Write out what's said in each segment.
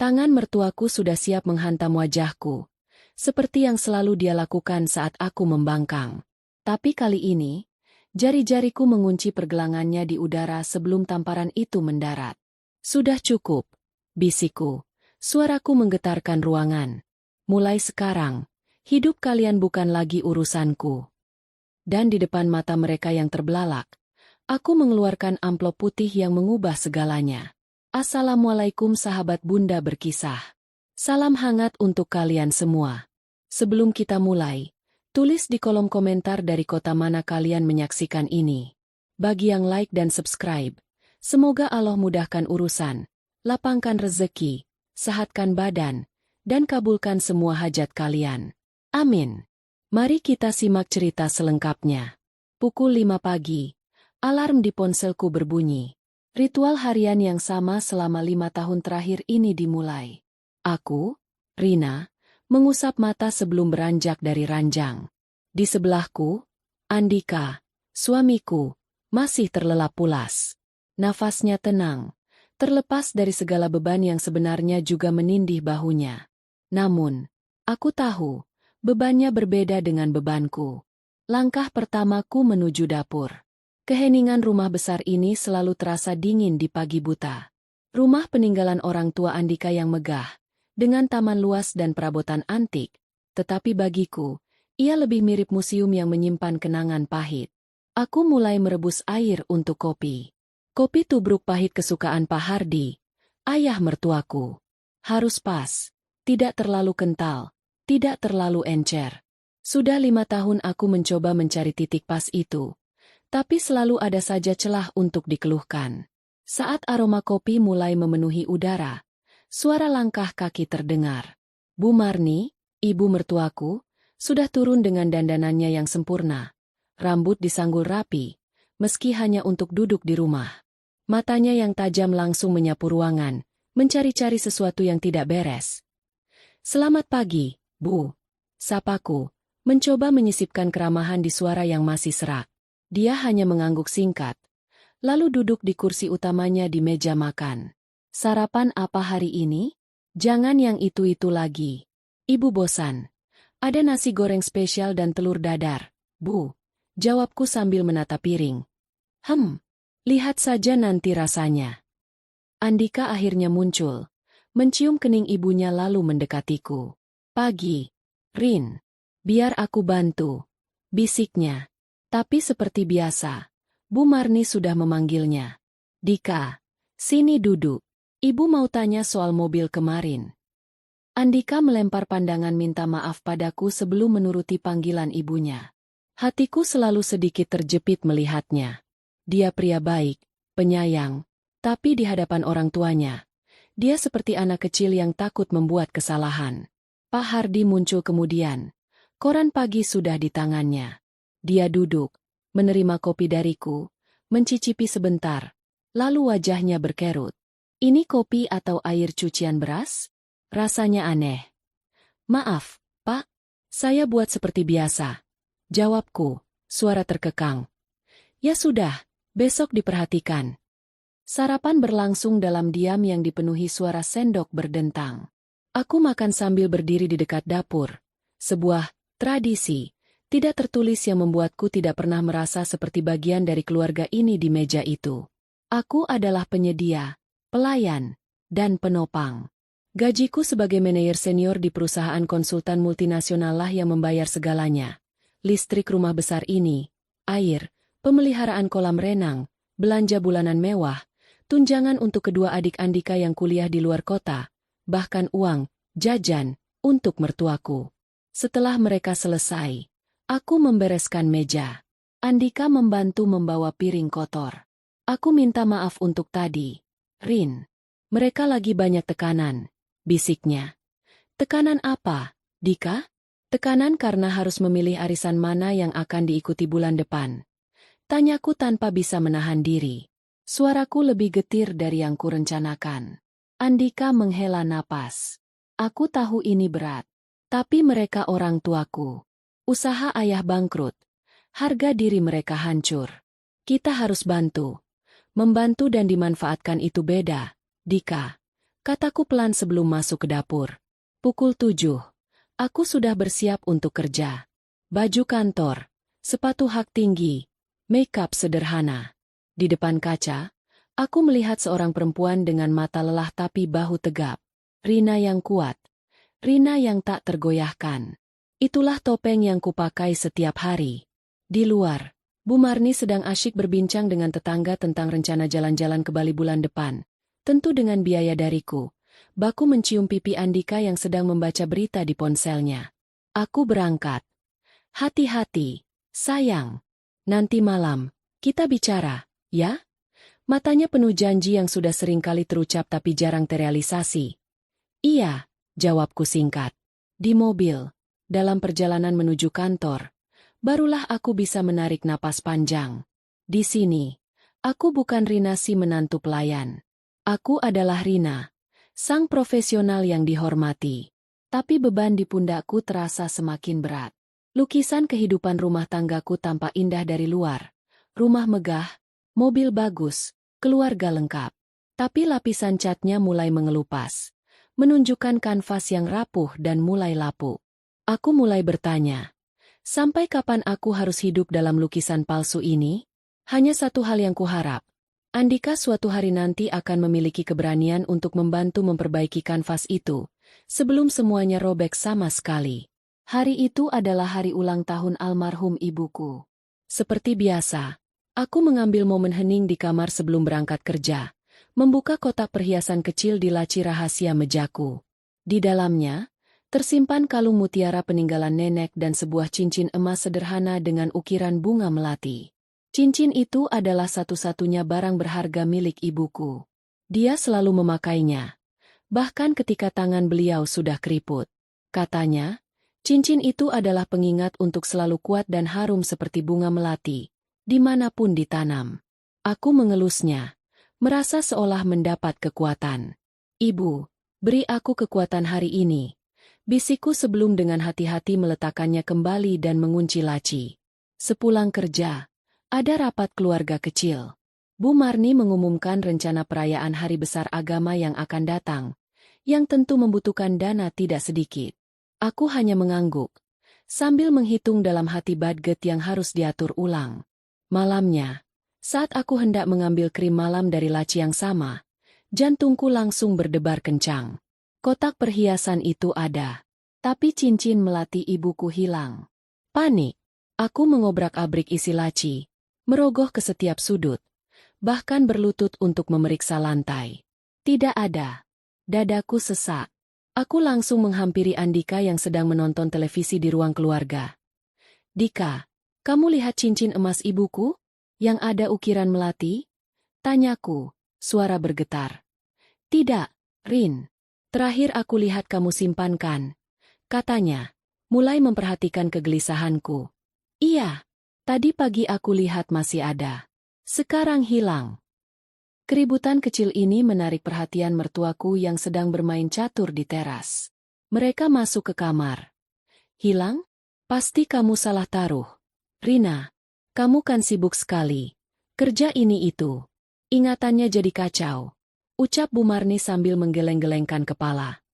Tangan mertuaku sudah siap menghantam wajahku, seperti yang selalu dia lakukan saat aku membangkang. Tapi kali ini, jari-jariku mengunci pergelangannya di udara sebelum tamparan itu mendarat. Sudah cukup, bisikku. Suaraku menggetarkan ruangan. Mulai sekarang, hidup kalian bukan lagi urusanku. Dan di depan mata mereka yang terbelalak, aku mengeluarkan amplop putih yang mengubah segalanya. Assalamualaikum sahabat Bunda berkisah. Salam hangat untuk kalian semua. Sebelum kita mulai, tulis di kolom komentar dari kota mana kalian menyaksikan ini. Bagi yang like dan subscribe, semoga Allah mudahkan urusan, lapangkan rezeki, sehatkan badan, dan kabulkan semua hajat kalian. Amin. Mari kita simak cerita selengkapnya. Pukul 5 pagi, alarm di ponselku berbunyi. Ritual harian yang sama selama 5 tahun terakhir ini dimulai. Aku, Rina, mengusap mata sebelum beranjak dari ranjang. Di sebelahku, Andika, suamiku, masih terlelap pulas. Nafasnya tenang, terlepas dari segala beban yang sebenarnya juga menindih bahunya. Namun, aku tahu, bebannya berbeda dengan bebanku. Langkah pertamaku menuju dapur. Keheningan rumah besar ini selalu terasa dingin di pagi buta. Rumah peninggalan orang tua Andika yang megah, dengan taman luas dan perabotan antik, tetapi bagiku, ia lebih mirip museum yang menyimpan kenangan pahit. Aku mulai merebus air untuk kopi. Kopi tubruk pahit kesukaan Pak Hardi, ayah mertuaku. Harus pas, tidak terlalu kental, tidak terlalu encer. Sudah 5 tahun aku mencoba mencari titik pas itu. Tapi selalu ada saja celah untuk dikeluhkan. Saat aroma kopi mulai memenuhi udara, suara langkah kaki terdengar. Bu Marni, ibu mertuaku, sudah turun dengan dandanannya yang sempurna. Rambut disanggul rapi, meski hanya untuk duduk di rumah. Matanya yang tajam langsung menyapu ruangan, mencari-cari sesuatu yang tidak beres. Selamat pagi, Bu. Sapaku, mencoba menyisipkan keramahan di suara yang masih serak. Dia hanya mengangguk singkat, lalu duduk di kursi utamanya di meja makan. Sarapan apa hari ini? Jangan yang itu-itu lagi. Ibu bosan. Ada nasi goreng spesial dan telur dadar, Bu. Jawabku sambil menata piring. Lihat saja nanti rasanya. Andika akhirnya muncul, mencium kening ibunya lalu mendekatiku. Pagi, Rin. Biar aku bantu, bisiknya. Tapi seperti biasa, Bu Marni sudah memanggilnya. Dika, sini duduk. Ibu mau tanya soal mobil kemarin. Andika melempar pandangan minta maaf padaku sebelum menuruti panggilan ibunya. Hatiku selalu sedikit terjepit melihatnya. Dia pria baik, penyayang, tapi di hadapan orang tuanya, dia seperti anak kecil yang takut membuat kesalahan. Pak Hardi muncul kemudian. Koran pagi sudah di tangannya. Dia duduk, menerima kopi dariku, mencicipi sebentar, lalu wajahnya berkerut. Ini kopi atau air cucian beras? Rasanya aneh. Maaf, Pak. Saya buat seperti biasa. Jawabku, suara terkekang. Ya sudah, besok diperhatikan. Sarapan berlangsung dalam diam yang dipenuhi suara sendok berdentang. Aku makan sambil berdiri di dekat dapur. Sebuah tradisi tidak tertulis yang membuatku tidak pernah merasa seperti bagian dari keluarga ini di meja itu. Aku adalah penyedia, pelayan, dan penopang. Gajiku sebagai manajer senior di perusahaan konsultan multinasional lah yang membayar segalanya. Listrik rumah besar ini, air, pemeliharaan kolam renang, belanja bulanan mewah, tunjangan untuk kedua adik Andika yang kuliah di luar kota, bahkan uang, jajan, untuk mertuaku. Setelah mereka selesai, aku membereskan meja. Andika membantu membawa piring kotor. Aku minta maaf untuk tadi. Rin, mereka lagi banyak tekanan, bisiknya. Tekanan apa, Dika? Tekanan karena harus memilih arisan mana yang akan diikuti bulan depan. Tanyaku tanpa bisa menahan diri. Suaraku lebih getir dari yang kurencanakan. Andika menghela napas. Aku tahu ini berat. Tapi mereka orang tuaku. Usaha ayah bangkrut. Harga diri mereka hancur. Kita harus bantu. Membantu dan dimanfaatkan itu beda, Dika. kataku pelan sebelum masuk ke dapur. Pukul 7. Aku sudah bersiap untuk kerja. Baju kantor, sepatu hak tinggi, make-up sederhana. Di depan kaca, aku melihat seorang perempuan dengan mata lelah tapi bahu tegap. Rina yang kuat. Rina yang tak tergoyahkan. Itulah topeng yang kupakai setiap hari. Di luar, Bu Marni sedang asyik berbincang dengan tetangga tentang rencana jalan-jalan ke Bali bulan depan. Tentu dengan biaya dariku. Baku mencium pipi Andika yang sedang membaca berita di ponselnya. Aku berangkat. Hati-hati, sayang. Nanti malam, kita bicara, ya? Matanya penuh janji yang sudah sering kali terucap tapi jarang terrealisasi. Iya, jawabku singkat. Di mobil, dalam perjalanan menuju kantor, barulah aku bisa menarik napas panjang. Di sini, aku bukan Rina si menantu pelayan. Aku adalah Rina, sang profesional yang dihormati. Tapi beban di pundakku terasa semakin berat. Lukisan kehidupan rumah tanggaku tampak indah dari luar. Rumah megah, mobil bagus, keluarga lengkap. Tapi lapisan catnya mulai mengelupas, menunjukkan kanvas yang rapuh dan mulai lapuk. Aku mulai bertanya, sampai kapan aku harus hidup dalam lukisan palsu ini? Hanya satu hal yang kuharap. Andika suatu hari nanti akan memiliki keberanian untuk membantu memperbaiki kanvas itu, sebelum semuanya robek sama sekali. Hari itu adalah hari ulang tahun almarhum ibuku. Seperti biasa, aku mengambil momen hening di kamar sebelum berangkat kerja, membuka kotak perhiasan kecil di laci rahasia mejaku. Di dalamnya, tersimpan kalung mutiara peninggalan nenek dan sebuah cincin emas sederhana dengan ukiran bunga melati. Cincin itu adalah satu-satunya barang berharga milik ibuku. Dia selalu memakainya, bahkan ketika tangan beliau sudah keriput. Katanya, cincin itu adalah pengingat untuk selalu kuat dan harum seperti bunga melati, dimanapun ditanam. Aku mengelusnya, merasa seolah mendapat kekuatan. Ibu, beri aku kekuatan hari ini. Bisikku sebelum dengan hati-hati meletakkannya kembali dan mengunci laci. Sepulang kerja, ada rapat keluarga kecil. Bu Marni mengumumkan rencana perayaan hari besar agama yang akan datang, yang tentu membutuhkan dana tidak sedikit. Aku hanya mengangguk, sambil menghitung dalam hati budget yang harus diatur ulang. Malamnya, saat aku hendak mengambil krim malam dari laci yang sama, jantungku langsung berdebar kencang. Kotak perhiasan itu ada, tapi cincin melati ibuku hilang. Panik. Aku mengobrak-abrik isi laci, merogoh ke setiap sudut, bahkan berlutut untuk memeriksa lantai. Tidak ada. Dadaku sesak. Aku langsung menghampiri Andika yang sedang menonton televisi di ruang keluarga. Dika, kamu lihat cincin emas ibuku? Yang ada ukiran melati? Tanyaku, suara bergetar. Tidak, Rin. Terakhir aku lihat kamu simpankan, katanya, mulai memperhatikan kegelisahanku. Iya, tadi pagi aku lihat masih ada. Sekarang hilang. Keributan kecil ini menarik perhatian mertuaku yang sedang bermain catur di teras. Mereka masuk ke kamar. Hilang? Pasti kamu salah taruh. Rina, kamu kan sibuk sekali. Kerja ini itu. Ingatannya jadi kacau. Ucap Bu Marni sambil menggeleng-gelengkan kepala.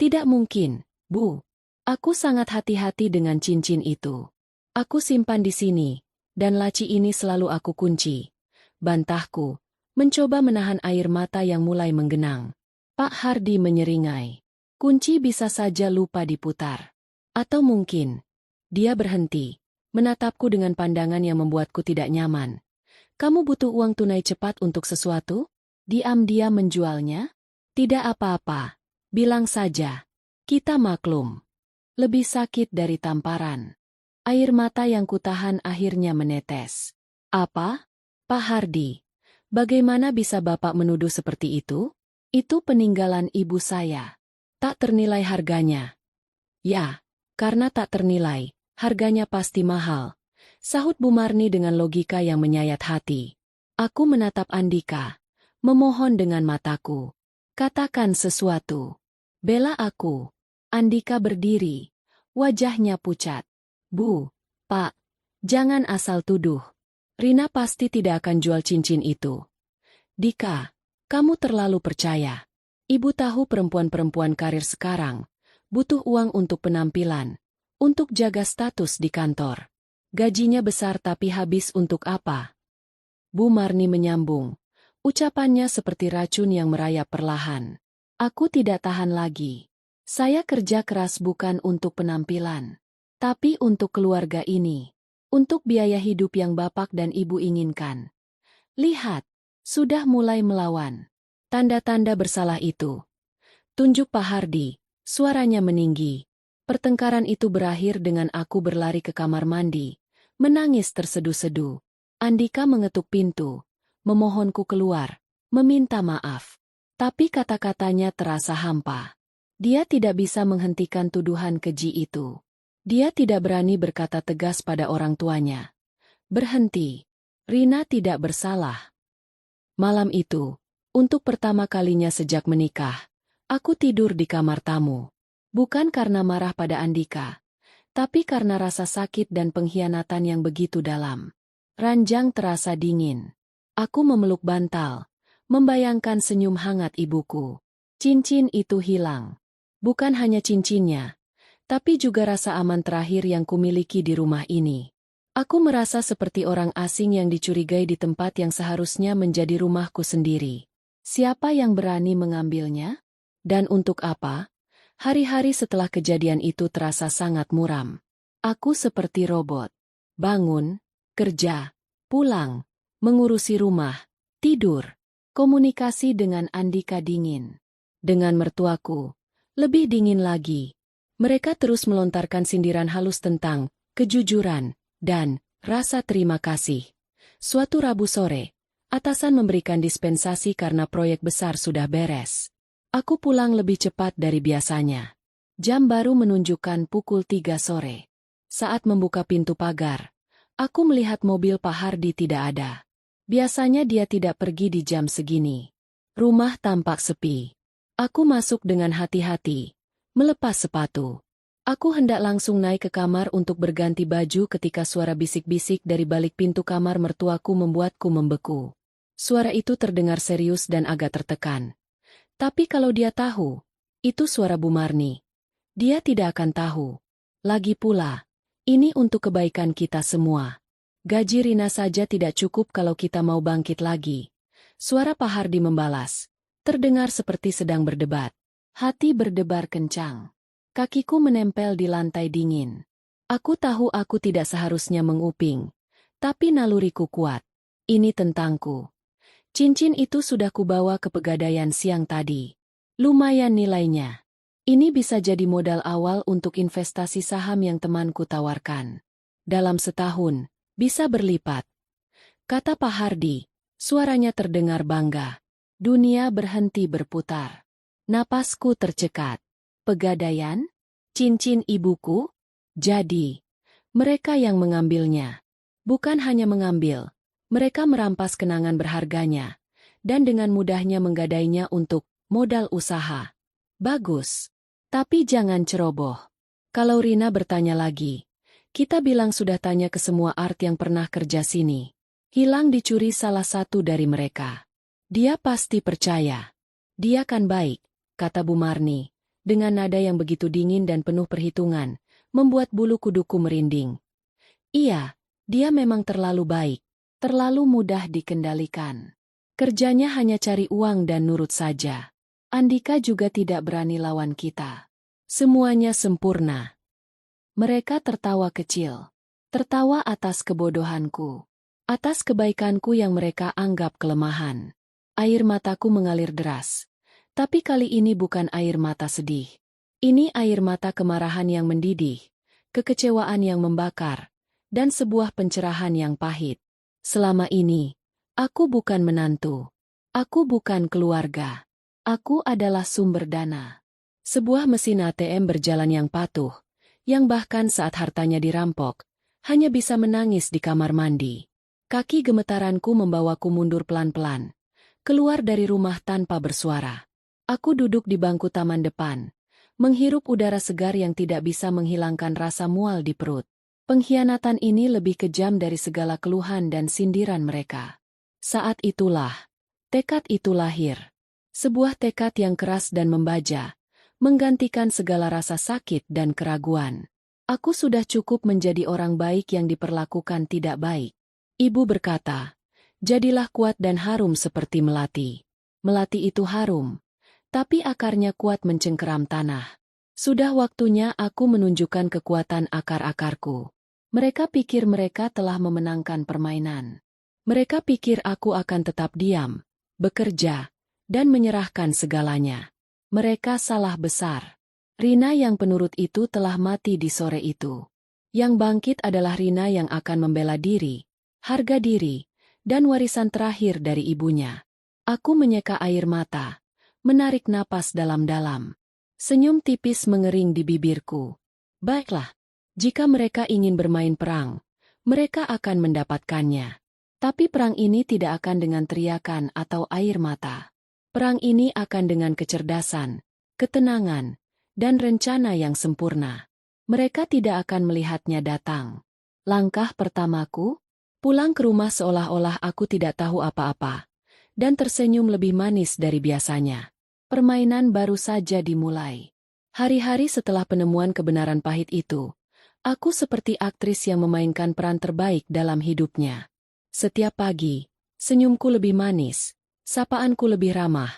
Tidak mungkin, Bu. Aku sangat hati-hati dengan cincin itu. Aku simpan di sini, dan laci ini selalu aku kunci. Bantahku, mencoba menahan air mata yang mulai menggenang. Pak Hardi menyeringai. Kunci bisa saja lupa diputar. Atau mungkin, dia berhenti, menatapku dengan pandangan yang membuatku tidak nyaman. Kamu butuh uang tunai cepat untuk sesuatu? Diam-diam menjualnya? Tidak apa-apa, bilang saja. Kita maklum. Lebih sakit dari tamparan. Air mata yang kutahan akhirnya menetes. Apa? Pak Hardi, bagaimana bisa Bapak menuduh seperti itu? Itu peninggalan ibu saya. Tak ternilai harganya. Ya, karena tak ternilai, harganya pasti mahal. Sahut Bu Marni dengan logika yang menyayat hati. Aku menatap Andika. Memohon dengan mataku. Katakan sesuatu. Bela aku. Andika berdiri. Wajahnya pucat. Bu, Pak, jangan asal tuduh. Rina pasti tidak akan jual cincin itu. Dika, kamu terlalu percaya. Ibu tahu perempuan-perempuan karir sekarang butuh uang untuk penampilan, untuk jaga status di kantor. Gajinya besar tapi habis untuk apa? Bu Marni menyambung. Ucapannya seperti racun yang merayap perlahan. Aku tidak tahan lagi. Saya kerja keras bukan untuk penampilan, tapi untuk keluarga ini. Untuk biaya hidup yang bapak dan ibu inginkan. Lihat, sudah mulai melawan. Tanda-tanda bersalah itu. Tunjuk Pak Hardi, suaranya meninggi. Pertengkaran itu berakhir dengan aku berlari ke kamar mandi, menangis terseduh-seduh. Andika mengetuk pintu, memohonku keluar, meminta maaf. Tapi kata-katanya terasa hampa. Dia tidak bisa menghentikan tuduhan keji itu. Dia tidak berani berkata tegas pada orang tuanya. Berhenti. Rina tidak bersalah. Malam itu, untuk pertama kalinya sejak menikah, aku tidur di kamar tamu. Bukan karena marah pada Andika, tapi karena rasa sakit dan pengkhianatan yang begitu dalam. Ranjang terasa dingin. Aku memeluk bantal, membayangkan senyum hangat ibuku. Cincin itu hilang. Bukan hanya cincinnya, tapi juga rasa aman terakhir yang kumiliki di rumah ini. Aku merasa seperti orang asing yang dicurigai di tempat yang seharusnya menjadi rumahku sendiri. Siapa yang berani mengambilnya? Dan untuk apa? Hari-hari setelah kejadian itu terasa sangat muram. Aku seperti robot. Bangun, kerja, pulang, mengurusi rumah, tidur. Komunikasi dengan Andika dingin. Dengan mertuaku, lebih dingin lagi. Mereka terus melontarkan sindiran halus tentang kejujuran dan rasa terima kasih. Suatu Rabu sore, atasan memberikan dispensasi karena proyek besar sudah beres. Aku pulang lebih cepat dari biasanya. Jam baru menunjukkan pukul 3 sore. Saat membuka pintu pagar, aku melihat mobil Pak Hardi tidak ada. Biasanya dia tidak pergi di jam segini. Rumah tampak sepi. Aku masuk dengan hati-hati, melepas sepatu. Aku hendak langsung naik ke kamar untuk berganti baju ketika suara bisik-bisik dari balik pintu kamar mertuaku membuatku membeku. Suara itu terdengar serius dan agak tertekan. Tapi kalau dia tahu, itu suara Bu Marni. Dia tidak akan tahu. Lagi pula, ini untuk kebaikan kita semua. Gaji Rina saja tidak cukup kalau kita mau bangkit lagi. Suara Pak Hardi membalas. Terdengar seperti sedang berdebat. Hati berdebar kencang. Kakiku menempel di lantai dingin. Aku tahu aku tidak seharusnya menguping. Tapi naluriku kuat. Ini tentangku. Cincin itu sudah kubawa ke Pegadaian siang tadi. Lumayan nilainya. Ini bisa jadi modal awal untuk investasi saham yang temanku tawarkan. Dalam setahun, bisa berlipat. Kata Pak Hardi, suaranya terdengar bangga. Dunia berhenti berputar. Napasku tercekat. Pegadaian? Cincin ibuku? Jadi, mereka yang mengambilnya. Bukan hanya mengambil, mereka merampas kenangan berharganya, dan dengan mudahnya menggadainya untuk modal usaha. Bagus. Tapi jangan ceroboh. Kalau Rina bertanya lagi, kita bilang sudah tanya ke semua art yang pernah kerja sini. Hilang dicuri salah satu dari mereka. Dia pasti percaya. Dia kan baik, kata Bu Marni, dengan nada yang begitu dingin dan penuh perhitungan, membuat bulu kuduku merinding. Iya, dia memang terlalu baik, terlalu mudah dikendalikan. Kerjanya hanya cari uang dan nurut saja. Andika juga tidak berani lawan kita. Semuanya sempurna. Mereka tertawa kecil. Tertawa atas kebodohanku. Atas kebaikanku yang mereka anggap kelemahan. Air mataku mengalir deras. Tapi kali ini bukan air mata sedih. Ini air mata kemarahan yang mendidih, kekecewaan yang membakar, dan sebuah pencerahan yang pahit. Selama ini, aku bukan menantu. Aku bukan keluarga. Aku adalah sumber dana. Sebuah mesin ATM berjalan yang patuh, yang bahkan saat hartanya dirampok, hanya bisa menangis di kamar mandi. Kaki gemetaranku membawaku mundur pelan-pelan, keluar dari rumah tanpa bersuara. Aku duduk di bangku taman depan, menghirup udara segar yang tidak bisa menghilangkan rasa mual di perut. Pengkhianatan ini lebih kejam dari segala keluhan dan sindiran mereka. Saat itulah, tekad itu lahir. Sebuah tekad yang keras dan membaja, menggantikan segala rasa sakit dan keraguan. Aku sudah cukup menjadi orang baik yang diperlakukan tidak baik. Ibu berkata, jadilah kuat dan harum seperti melati. Melati itu harum, tapi akarnya kuat mencengkeram tanah. Sudah waktunya aku menunjukkan kekuatan akar-akarku. Mereka pikir mereka telah memenangkan permainan. Mereka pikir aku akan tetap diam, bekerja, dan menyerahkan segalanya. Mereka salah besar. Rina yang penurut itu telah mati di sore itu. Yang bangkit adalah Rina yang akan membela diri, harga diri, dan warisan terakhir dari ibunya. Aku menyeka air mata, menarik napas dalam-dalam. Senyum tipis mengering di bibirku. Baiklah, jika mereka ingin bermain perang, mereka akan mendapatkannya. Tapi perang ini tidak akan dengan teriakan atau air mata. Perang ini akan dengan kecerdasan, ketenangan, dan rencana yang sempurna. Mereka tidak akan melihatnya datang. Langkah pertamaku, pulang ke rumah seolah-olah aku tidak tahu apa-apa, dan tersenyum lebih manis dari biasanya. Permainan baru saja dimulai. Hari-hari setelah penemuan kebenaran pahit itu, aku seperti aktris yang memainkan peran terbaik dalam hidupnya. Setiap pagi, senyumku lebih manis, sapaanku lebih ramah.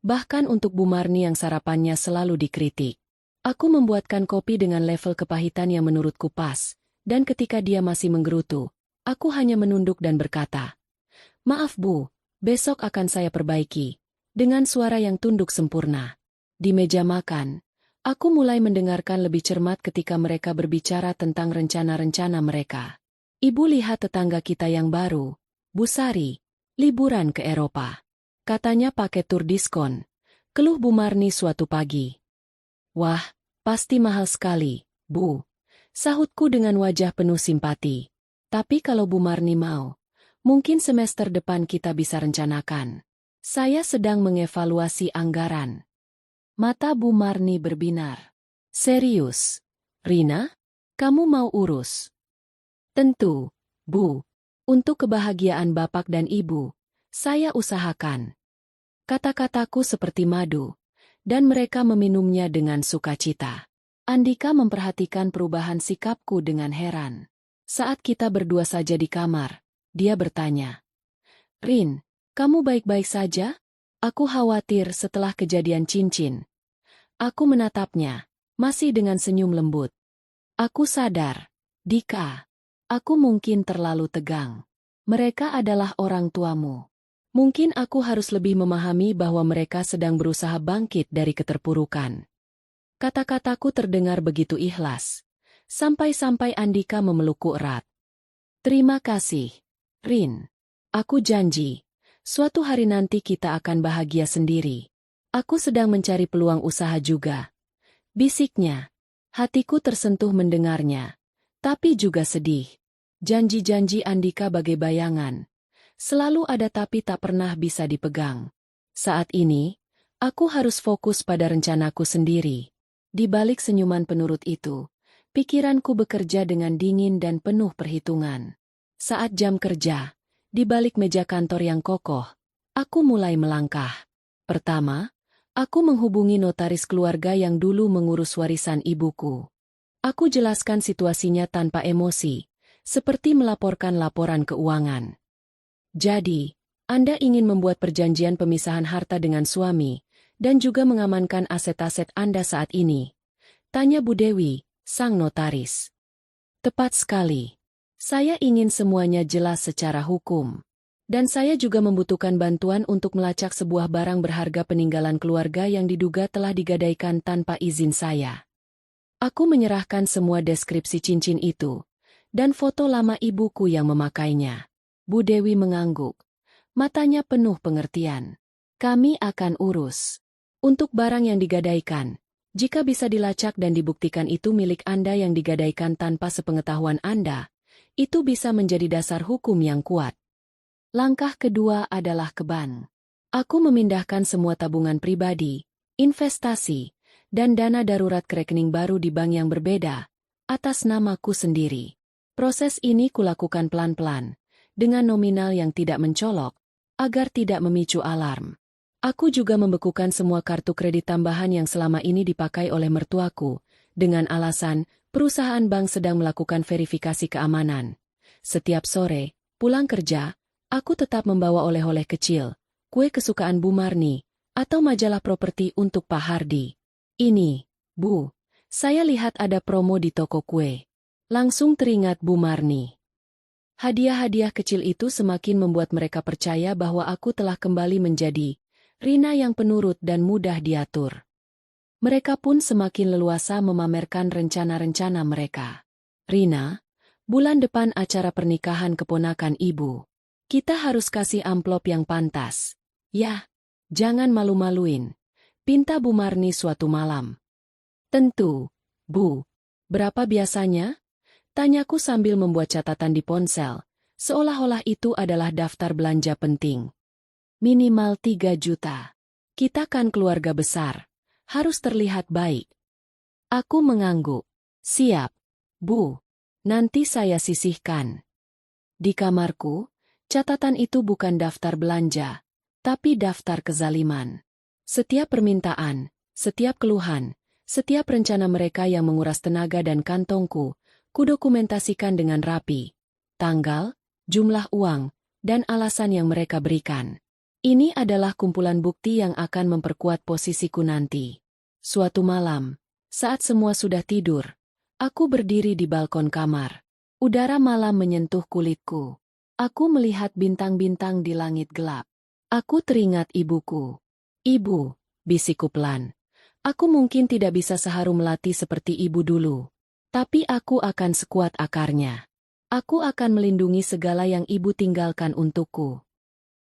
Bahkan untuk Bu Marni yang sarapannya selalu dikritik. Aku membuatkan kopi dengan level kepahitan yang menurutku pas, dan ketika dia masih menggerutu, aku hanya menunduk dan berkata, "Maaf Bu, besok akan saya perbaiki," dengan suara yang tunduk sempurna. Di meja makan, aku mulai mendengarkan lebih cermat ketika mereka berbicara tentang rencana-rencana mereka. Ibu lihat tetangga kita yang baru, Bu Sari, liburan ke Eropa. Katanya pakai tur diskon. Keluh Bu Marni suatu pagi. Wah, pasti mahal sekali, Bu. Sahutku dengan wajah penuh simpati. Tapi kalau Bu Marni mau, mungkin semester depan kita bisa rencanakan. Saya sedang mengevaluasi anggaran. Mata Bu Marni berbinar. Serius? Rina? Kamu mau urus? Tentu, Bu. Untuk kebahagiaan Bapak dan Ibu, saya usahakan. Kata-kataku seperti madu, dan mereka meminumnya dengan sukacita. Andika memperhatikan perubahan sikapku dengan heran. Saat kita berdua saja di kamar, dia bertanya, "Rin, kamu baik-baik saja?" Aku khawatir setelah kejadian cincin. Aku menatapnya, masih dengan senyum lembut. Aku sadar, Dika, aku mungkin terlalu tegang. Mereka adalah orang tuamu. Mungkin aku harus lebih memahami bahwa mereka sedang berusaha bangkit dari keterpurukan. Kata-kataku terdengar begitu ikhlas, sampai-sampai Andika memelukku erat. Terima kasih, Rin. Aku janji, suatu hari nanti kita akan bahagia sendiri. Aku sedang mencari peluang usaha juga. Bisiknya. Hatiku tersentuh mendengarnya, tapi juga sedih. Janji-janji Andika bagai bayangan. Selalu ada tapi tak pernah bisa dipegang. Saat ini, aku harus fokus pada rencanaku sendiri. Di balik senyuman penurut itu, pikiranku bekerja dengan dingin dan penuh perhitungan. Saat jam kerja, di balik meja kantor yang kokoh, aku mulai melangkah. Pertama, aku menghubungi notaris keluarga yang dulu mengurus warisan ibuku. Aku jelaskan situasinya tanpa emosi, seperti melaporkan laporan keuangan. Jadi, Anda ingin membuat perjanjian pemisahan harta dengan suami, dan juga mengamankan aset-aset Anda saat ini? Tanya Bu Dewi, sang notaris. Tepat sekali. Saya ingin semuanya jelas secara hukum. Dan saya juga membutuhkan bantuan untuk melacak sebuah barang berharga peninggalan keluarga yang diduga telah digadaikan tanpa izin saya. Aku menyerahkan semua deskripsi cincin itu, dan foto lama ibuku yang memakainya. Bu Dewi mengangguk. Matanya penuh pengertian. Kami akan urus. Untuk barang yang digadaikan, jika bisa dilacak dan dibuktikan itu milik Anda yang digadaikan tanpa sepengetahuan Anda, itu bisa menjadi dasar hukum yang kuat. Langkah kedua adalah ke bank. Aku memindahkan semua tabungan pribadi, investasi, dan dana darurat ke rekening baru di bank yang berbeda, atas namaku sendiri. Proses ini kulakukan pelan-pelan, dengan nominal yang tidak mencolok, agar tidak memicu alarm. Aku juga membekukan semua kartu kredit tambahan yang selama ini dipakai oleh mertuaku, dengan alasan perusahaan bank sedang melakukan verifikasi keamanan. Setiap sore, pulang kerja, aku tetap membawa oleh-oleh kecil, kue kesukaan Bu Marni, atau majalah properti untuk Pak Hardi. Ini, Bu, saya lihat ada promo di toko kue. Langsung teringat Bu Marni. Hadiah-hadiah kecil itu semakin membuat mereka percaya bahwa aku telah kembali menjadi Rina yang penurut dan mudah diatur. Mereka pun semakin leluasa memamerkan rencana-rencana mereka. Rina, bulan depan acara pernikahan keponakan ibu. Kita harus kasih amplop yang pantas. Ya, jangan malu-maluin. Pinta Bu Marni suatu malam. Tentu, Bu. Berapa biasanya? Tanyaku sambil membuat catatan di ponsel, seolah-olah itu adalah daftar belanja penting. Minimal 3 juta. Kita kan keluarga besar. Harus terlihat baik. Aku mengangguk. Siap, Bu. Nanti saya sisihkan. Di kamarku, catatan itu bukan daftar belanja, tapi daftar kezaliman. Setiap permintaan, setiap keluhan, setiap rencana mereka yang menguras tenaga dan kantongku, kudokumentasikan dengan rapi. Tanggal, jumlah uang, dan alasan yang mereka berikan. Ini adalah kumpulan bukti yang akan memperkuat posisiku nanti. Suatu malam, saat semua sudah tidur, aku berdiri di balkon kamar. Udara malam menyentuh kulitku. Aku melihat bintang-bintang di langit gelap. Aku teringat ibuku. Ibu, bisikku pelan. Aku mungkin tidak bisa seharum melati seperti ibu dulu. Tapi aku akan sekuat akarnya. Aku akan melindungi segala yang ibu tinggalkan untukku.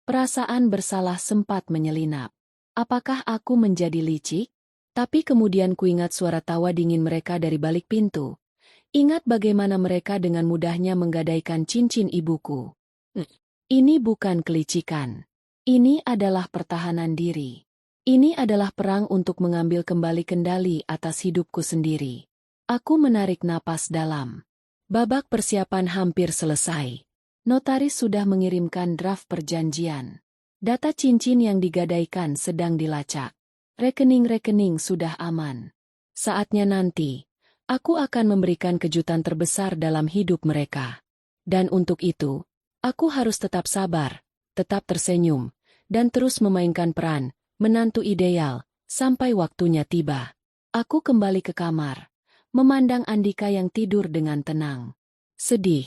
Perasaan bersalah sempat menyelinap. Apakah aku menjadi licik? Tapi kemudian kuingat suara tawa dingin mereka dari balik pintu. Ingat bagaimana mereka dengan mudahnya menggadaikan cincin ibuku. Ini bukan kelicikan. Ini adalah pertahanan diri. Ini adalah perang untuk mengambil kembali kendali atas hidupku sendiri. Aku menarik napas dalam. Babak persiapan hampir selesai. Notaris sudah mengirimkan draft perjanjian. Data cincin yang digadaikan sedang dilacak. Rekening-rekening sudah aman. Saatnya nanti, aku akan memberikan kejutan terbesar dalam hidup mereka. Dan untuk itu, aku harus tetap sabar, tetap tersenyum, dan terus memainkan peran, menantu ideal, sampai waktunya tiba. Aku kembali ke kamar, memandang Andika yang tidur dengan tenang. Sedih.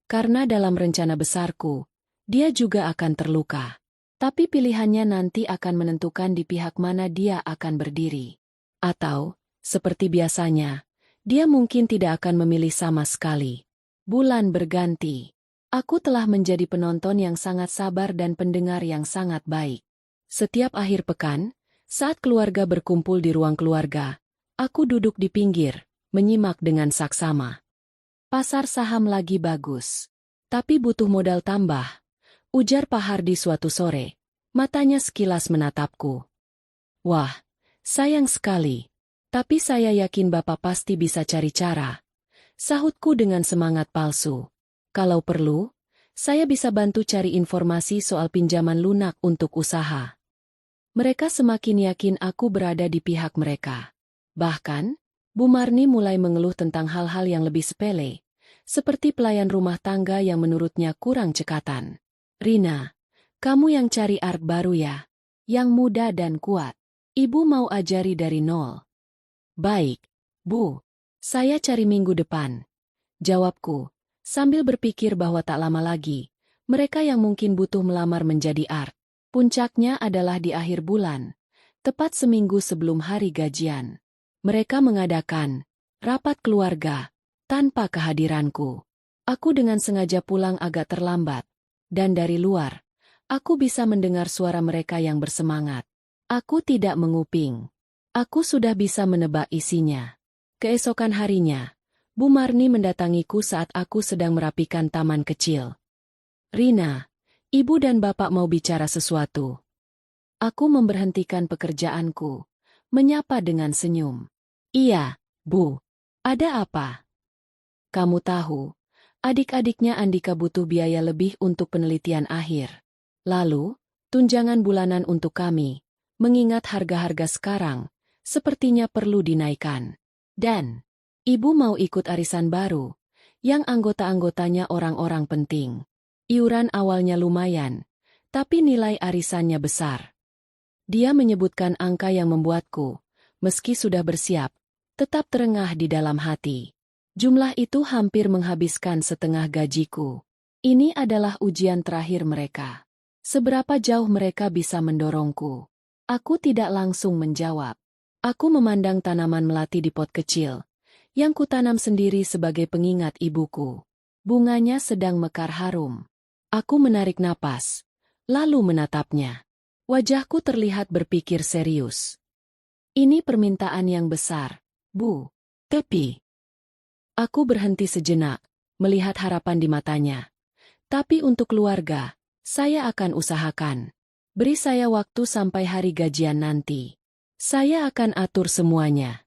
Karena dalam rencana besarku, dia juga akan terluka. Tapi pilihannya nanti akan menentukan di pihak mana dia akan berdiri. Atau, seperti biasanya, dia mungkin tidak akan memilih sama sekali. Bulan berganti. Aku telah menjadi penonton yang sangat sabar dan pendengar yang sangat baik. Setiap akhir pekan, saat keluarga berkumpul di ruang keluarga, aku duduk di pinggir, menyimak dengan saksama. Pasar saham lagi bagus. Tapi butuh modal tambah, ujar Pak Hardi suatu sore. Matanya sekilas menatapku. Wah, sayang sekali. Tapi saya yakin Bapak pasti bisa cari cara. Sahutku dengan semangat palsu. Kalau perlu, saya bisa bantu cari informasi soal pinjaman lunak untuk usaha. Mereka semakin yakin aku berada di pihak mereka. Bahkan, Bu Marni mulai mengeluh tentang hal-hal yang lebih sepele, seperti pelayan rumah tangga yang menurutnya kurang cekatan. Rina, kamu yang cari art baru ya? Yang muda dan kuat. Ibu mau ajari dari nol. Baik, Bu. Saya cari minggu depan. Jawabku, sambil berpikir bahwa tak lama lagi, mereka yang mungkin butuh melamar menjadi art. Puncaknya adalah di akhir bulan, tepat seminggu sebelum hari gajian. Mereka mengadakan rapat keluarga tanpa kehadiranku. Aku dengan sengaja pulang agak terlambat, dan dari luar, aku bisa mendengar suara mereka yang bersemangat. Aku tidak menguping. Aku sudah bisa menebak isinya. Keesokan harinya, Bu Marni mendatangiku saat aku sedang merapikan taman kecil. Rina, Ibu dan Bapak mau bicara sesuatu. Aku memberhentikan pekerjaanku, menyapa dengan senyum. Iya, Bu. Ada apa? Kamu tahu, adik-adiknya Andika butuh biaya lebih untuk penelitian akhir. Lalu, tunjangan bulanan untuk kami, Mengingat harga-harga sekarang, sepertinya perlu dinaikkan. Dan, ibu mau ikut arisan baru, yang anggota-anggotanya orang-orang penting. Iuran awalnya lumayan, tapi nilai arisannya besar. Dia menyebutkan angka yang membuatku, meski sudah bersiap, tetap terengah di dalam hati. Jumlah itu hampir menghabiskan setengah gajiku. Ini adalah ujian terakhir mereka. Seberapa jauh mereka bisa mendorongku? Aku tidak langsung menjawab. Aku memandang tanaman melati di pot kecil, yang kutanam sendiri sebagai pengingat ibuku. Bunganya sedang mekar harum. Aku menarik napas, lalu menatapnya. Wajahku terlihat berpikir serius. Ini permintaan yang besar, Bu. Tapi, aku berhenti sejenak, melihat harapan di matanya. Tapi untuk keluarga, saya akan usahakan. Beri saya waktu sampai hari gajian nanti. Saya akan atur semuanya.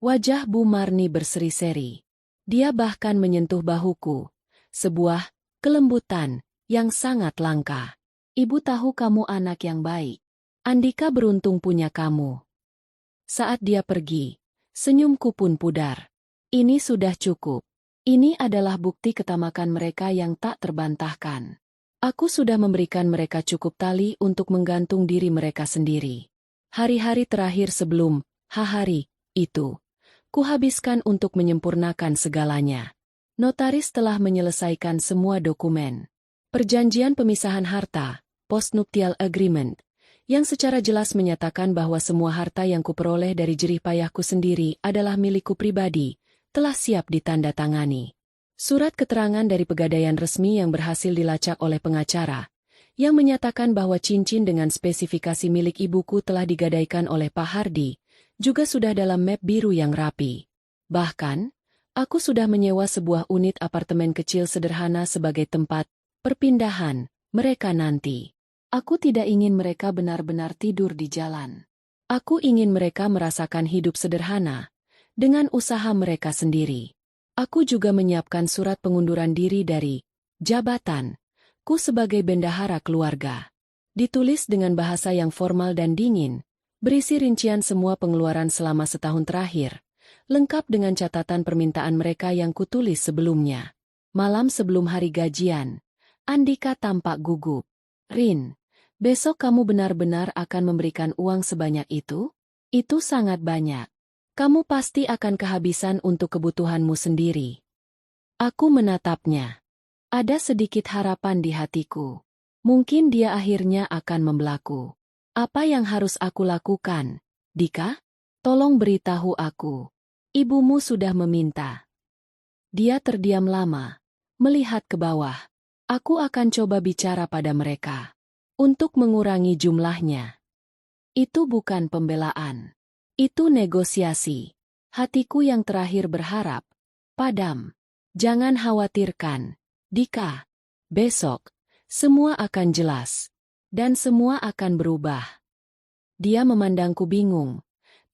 Wajah Bu Marni berseri-seri. Dia bahkan menyentuh bahuku. Sebuah kelembutan yang sangat langka. Ibu tahu kamu anak yang baik. Andika beruntung punya kamu. Saat dia pergi, senyumku pun pudar. Ini sudah cukup. Ini adalah bukti ketamakan mereka yang tak terbantahkan. Aku sudah memberikan mereka cukup tali untuk menggantung diri mereka sendiri. Hari-hari terakhir sebelum hari itu, kuhabiskan untuk menyempurnakan segalanya. Notaris telah menyelesaikan semua dokumen. Perjanjian pemisahan harta, postnuptial agreement, yang secara jelas menyatakan bahwa semua harta yang kuperoleh dari jerih payahku sendiri adalah milikku pribadi, telah siap ditandatangani. Surat keterangan dari pegadaian resmi yang berhasil dilacak oleh pengacara, yang menyatakan bahwa cincin dengan spesifikasi milik ibuku telah digadaikan oleh Pak Hardi, juga sudah dalam map biru yang rapi. Bahkan, aku sudah menyewa sebuah unit apartemen kecil sederhana sebagai tempat perpindahan mereka nanti. Aku tidak ingin mereka benar-benar tidur di jalan. Aku ingin mereka merasakan hidup sederhana, dengan usaha mereka sendiri. Aku juga menyiapkan surat pengunduran diri dari jabatanku sebagai bendahara keluarga. Ditulis dengan bahasa yang formal dan dingin, berisi rincian semua pengeluaran selama setahun terakhir, lengkap dengan catatan permintaan mereka yang kutulis sebelumnya. Malam sebelum hari gajian, Andika tampak gugup. Rin, besok kamu benar-benar akan memberikan uang sebanyak itu? Itu sangat banyak. Kamu pasti akan kehabisan untuk kebutuhanmu sendiri. Aku menatapnya. Ada sedikit harapan di hatiku. Mungkin dia akhirnya akan membelaku. Apa yang harus aku lakukan, Dika? Tolong beritahu aku. Ibumu sudah meminta. Dia terdiam lama, melihat ke bawah. Aku akan coba bicara pada mereka. Untuk mengurangi jumlahnya. Itu bukan pembelaan. Itu negosiasi. Hatiku yang terakhir berharap. Padam. Jangan khawatirkan, Dika. Besok, semua akan jelas. Dan semua akan berubah. Dia memandangku bingung.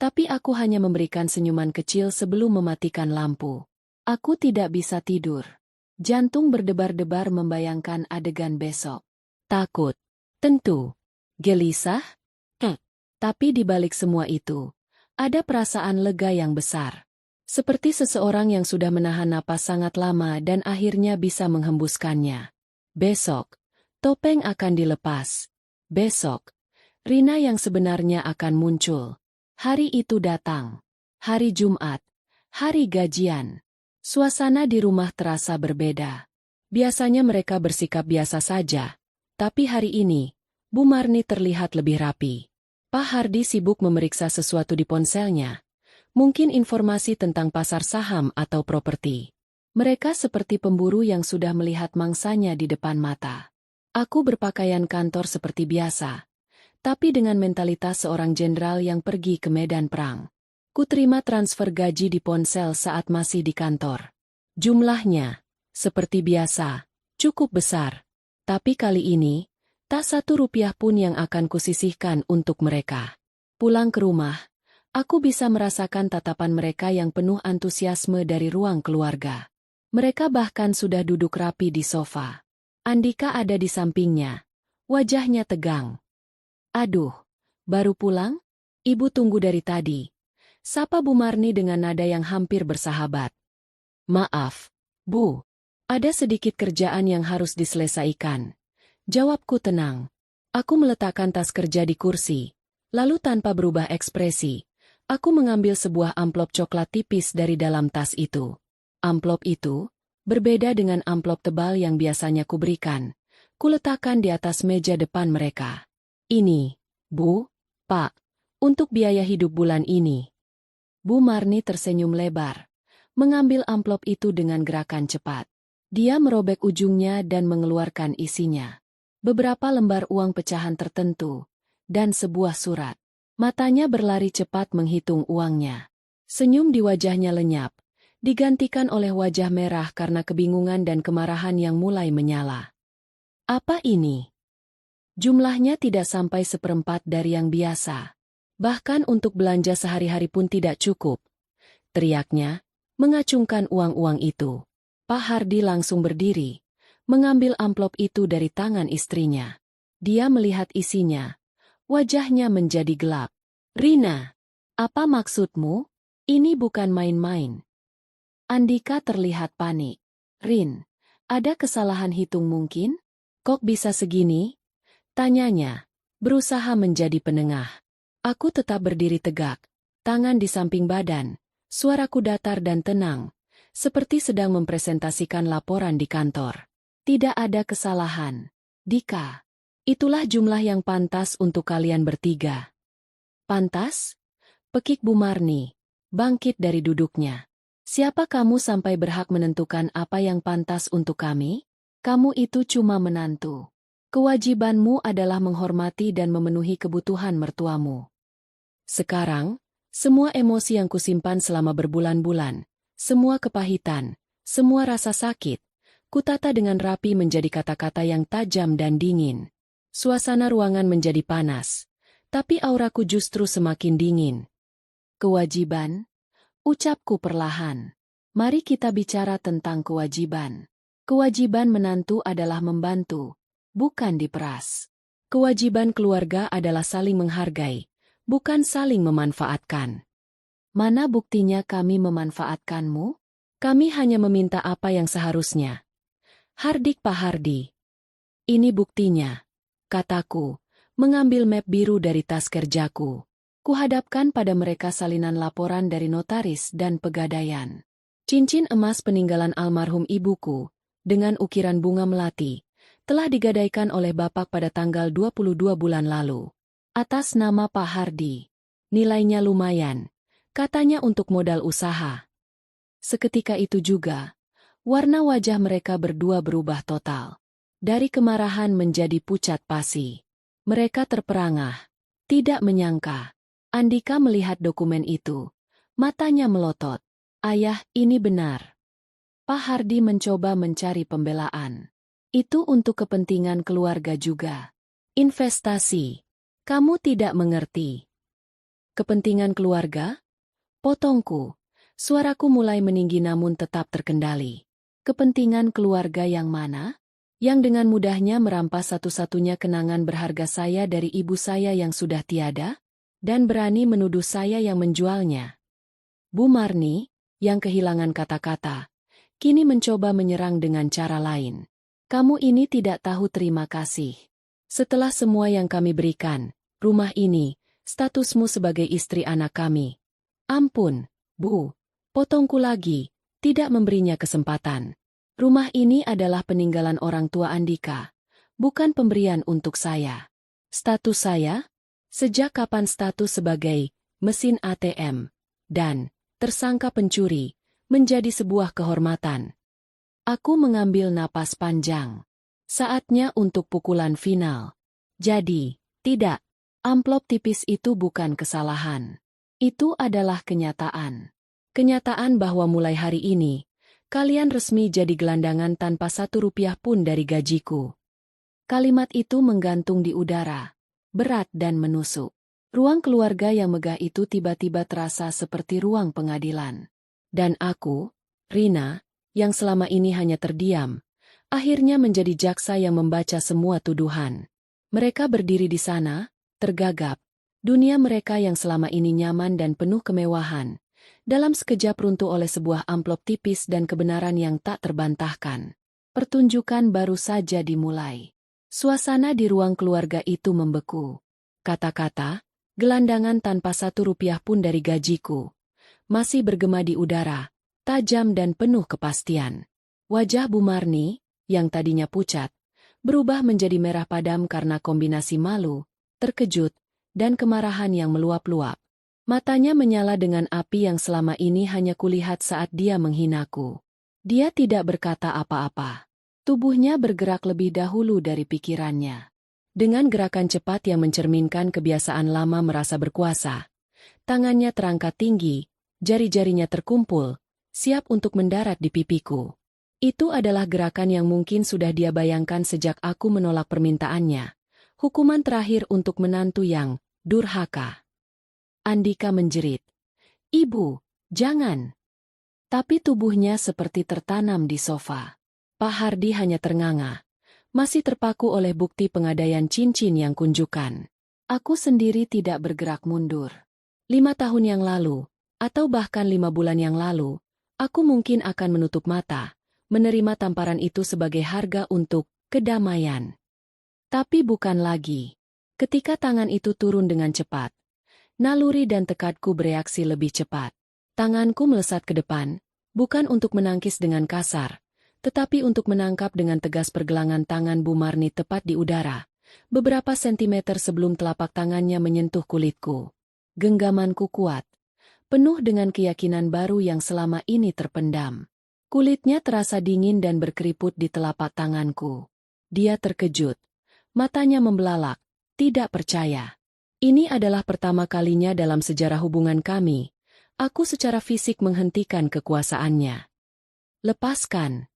Tapi aku hanya memberikan senyuman kecil sebelum mematikan lampu. Aku tidak bisa tidur. Jantung berdebar-debar membayangkan adegan besok. Takut. Tentu. Gelisah? Tapi di balik semua itu, ada perasaan lega yang besar. Seperti seseorang yang sudah menahan napas sangat lama dan akhirnya bisa menghembuskannya. Besok, topeng akan dilepas. Besok, Rina yang sebenarnya akan muncul. Hari itu datang. Hari Jumat. Hari gajian. Suasana di rumah terasa berbeda. Biasanya mereka bersikap biasa saja. Tapi hari ini, Bu Marni terlihat lebih rapi. Pak Hardi sibuk memeriksa sesuatu di ponselnya. Mungkin informasi tentang pasar saham atau properti. Mereka seperti pemburu yang sudah melihat mangsanya di depan mata. Aku berpakaian kantor seperti biasa. Tapi dengan mentalitas seorang jenderal yang pergi ke medan perang. Ku terima transfer gaji di ponsel saat masih di kantor. Jumlahnya, seperti biasa, cukup besar. Tapi kali ini, tak satu rupiah pun yang akan kusisihkan untuk mereka. Pulang ke rumah, aku bisa merasakan tatapan mereka yang penuh antusiasme dari ruang keluarga. Mereka bahkan sudah duduk rapi di sofa. Andika ada di sampingnya. Wajahnya tegang. Aduh, Baru pulang? Ibu tunggu dari tadi. Sapa Bu Marni dengan nada yang hampir bersahabat. Maaf, Bu. Ada sedikit kerjaan yang harus diselesaikan. Jawabku tenang. Aku meletakkan tas kerja di kursi. Lalu tanpa berubah ekspresi, aku mengambil sebuah amplop coklat tipis dari dalam tas itu. Amplop itu berbeda dengan amplop tebal yang biasanya kuberikan. Kuletakkan di atas meja depan mereka. Ini, Bu, Pak, untuk biaya hidup bulan ini. Bu Marni tersenyum lebar, mengambil amplop itu dengan gerakan cepat. Dia merobek ujungnya dan mengeluarkan isinya. Beberapa lembar uang pecahan tertentu, dan sebuah surat. Matanya berlari cepat menghitung uangnya. Senyum di wajahnya lenyap, digantikan oleh wajah merah karena kebingungan dan kemarahan yang mulai menyala. Apa ini? Jumlahnya tidak sampai seperempat dari yang biasa. Bahkan untuk belanja sehari-hari pun tidak cukup. Teriaknya, mengacungkan uang-uang itu. Pak Hardi langsung berdiri, mengambil amplop itu dari tangan istrinya. Dia melihat isinya. Wajahnya menjadi gelap. Rina, apa maksudmu? Ini bukan main-main. Andika terlihat panik. Rin, ada kesalahan hitung mungkin? Kok bisa segini? Tanyanya, berusaha menjadi penengah. Aku tetap berdiri tegak, tangan di samping badan, suaraku datar dan tenang, seperti sedang mempresentasikan laporan di kantor. Tidak ada kesalahan. Dika, itulah jumlah yang pantas untuk kalian bertiga. Pantas? Pekik Bu Marni, bangkit dari duduknya. Siapa kamu sampai berhak menentukan apa yang pantas untuk kami? Kamu itu cuma menantu. Kewajibanmu adalah menghormati dan memenuhi kebutuhan mertuamu. Sekarang, semua emosi yang kusimpan selama berbulan-bulan, semua kepahitan, semua rasa sakit, kutata dengan rapi menjadi kata-kata yang tajam dan dingin. Suasana ruangan menjadi panas, tapi auraku justru semakin dingin. Kewajiban? Ucapku perlahan. Mari kita bicara tentang kewajiban. Kewajiban menantu adalah membantu, bukan diperas. Kewajiban keluarga adalah saling menghargai, bukan saling memanfaatkan. Mana buktinya kami memanfaatkanmu? Kami hanya meminta apa yang seharusnya. Hardik Pak Hardi. Ini buktinya, kataku, mengambil map biru dari tas kerjaku. Kuhadapkan pada mereka salinan laporan dari notaris dan pegadaian. Cincin emas peninggalan almarhum ibuku, dengan ukiran bunga melati, telah digadaikan oleh Bapak pada tanggal 22 bulan lalu. Atas nama Pak Hardi. Nilainya lumayan, katanya untuk modal usaha. Seketika itu juga, warna wajah mereka berdua berubah total. Dari kemarahan menjadi pucat pasi. Mereka terperangah, tidak menyangka. Andika melihat dokumen itu. Matanya melotot. Ayah, ini benar. Pak Hardi mencoba mencari pembelaan. Itu untuk kepentingan keluarga juga. Investasi. Kamu tidak mengerti. Kepentingan keluarga? Potongku. Suaraku mulai meninggi namun tetap terkendali. Kepentingan keluarga yang mana? Yang dengan mudahnya merampas satu-satunya kenangan berharga saya dari ibu saya yang sudah tiada? Dan berani menuduh saya yang menjualnya. Bu Marni, yang kehilangan kata-kata, kini mencoba menyerang dengan cara lain. Kamu ini tidak tahu terima kasih. Setelah semua yang kami berikan, rumah ini, statusmu sebagai istri anak kami. Ampun, Bu, potongku lagi, tidak memberinya kesempatan. Rumah ini adalah peninggalan orang tua Andika, bukan pemberian untuk saya. Status saya? Sejak kapan status sebagai mesin ATM dan tersangka pencuri menjadi sebuah kehormatan? Aku mengambil napas panjang. Saatnya untuk pukulan final. Jadi, tidak, amplop tipis itu bukan kesalahan. Itu adalah kenyataan. Kenyataan bahwa mulai hari ini, kalian resmi jadi gelandangan tanpa Rp1 pun dari gajiku. Kalimat itu menggantung di udara, berat dan menusuk. Ruang keluarga yang megah itu tiba-tiba terasa seperti ruang pengadilan. Dan aku, Rina, yang selama ini hanya terdiam, akhirnya menjadi jaksa yang membaca semua tuduhan. Mereka berdiri di sana, tergagap, Dunia mereka yang selama ini nyaman dan penuh kemewahan, dalam sekejap runtuh oleh sebuah amplop tipis dan kebenaran yang tak terbantahkan. Pertunjukan baru saja dimulai. Suasana di ruang keluarga itu membeku. Kata-kata, gelandangan tanpa Rp1 pun dari gajiku, masih bergema di udara, tajam dan penuh kepastian. Wajah Bu Marni, yang tadinya pucat, berubah menjadi merah padam karena kombinasi malu, terkejut, dan kemarahan yang meluap-luap. Matanya menyala dengan api yang selama ini hanya kulihat saat dia menghinaku. Dia tidak berkata apa-apa. Tubuhnya bergerak lebih dahulu dari pikirannya. Dengan gerakan cepat yang mencerminkan kebiasaan lama merasa berkuasa, tangannya terangkat tinggi, jari-jarinya terkumpul, siap untuk mendarat di pipiku. Itu adalah gerakan yang mungkin sudah dia bayangkan sejak aku menolak permintaannya. Hukuman terakhir untuk menantu yang durhaka. Andika menjerit. "Ibu, jangan!" Tapi tubuhnya seperti tertanam di sofa. Pak Hardi hanya ternganga, masih terpaku oleh bukti pengadaian cincin yang kunjukan. Aku sendiri tidak bergerak mundur. 5 tahun yang lalu, atau bahkan 5 bulan yang lalu, aku mungkin akan menutup mata, menerima tamparan itu sebagai harga untuk kedamaian. Tapi bukan lagi. Ketika tangan itu turun dengan cepat, naluri dan tekadku bereaksi lebih cepat. Tanganku melesat ke depan, bukan untuk menangkis dengan kasar, tetapi untuk menangkap dengan tegas pergelangan tangan Bu Marni tepat di udara, beberapa sentimeter sebelum telapak tangannya menyentuh kulitku. Genggamanku kuat, penuh dengan keyakinan baru yang selama ini terpendam. Kulitnya terasa dingin dan berkeriput di telapak tanganku. Dia terkejut, matanya membelalak, tidak percaya. Ini adalah pertama kalinya dalam sejarah hubungan kami, aku secara fisik menghentikan kekuasaannya. "Lepaskan,"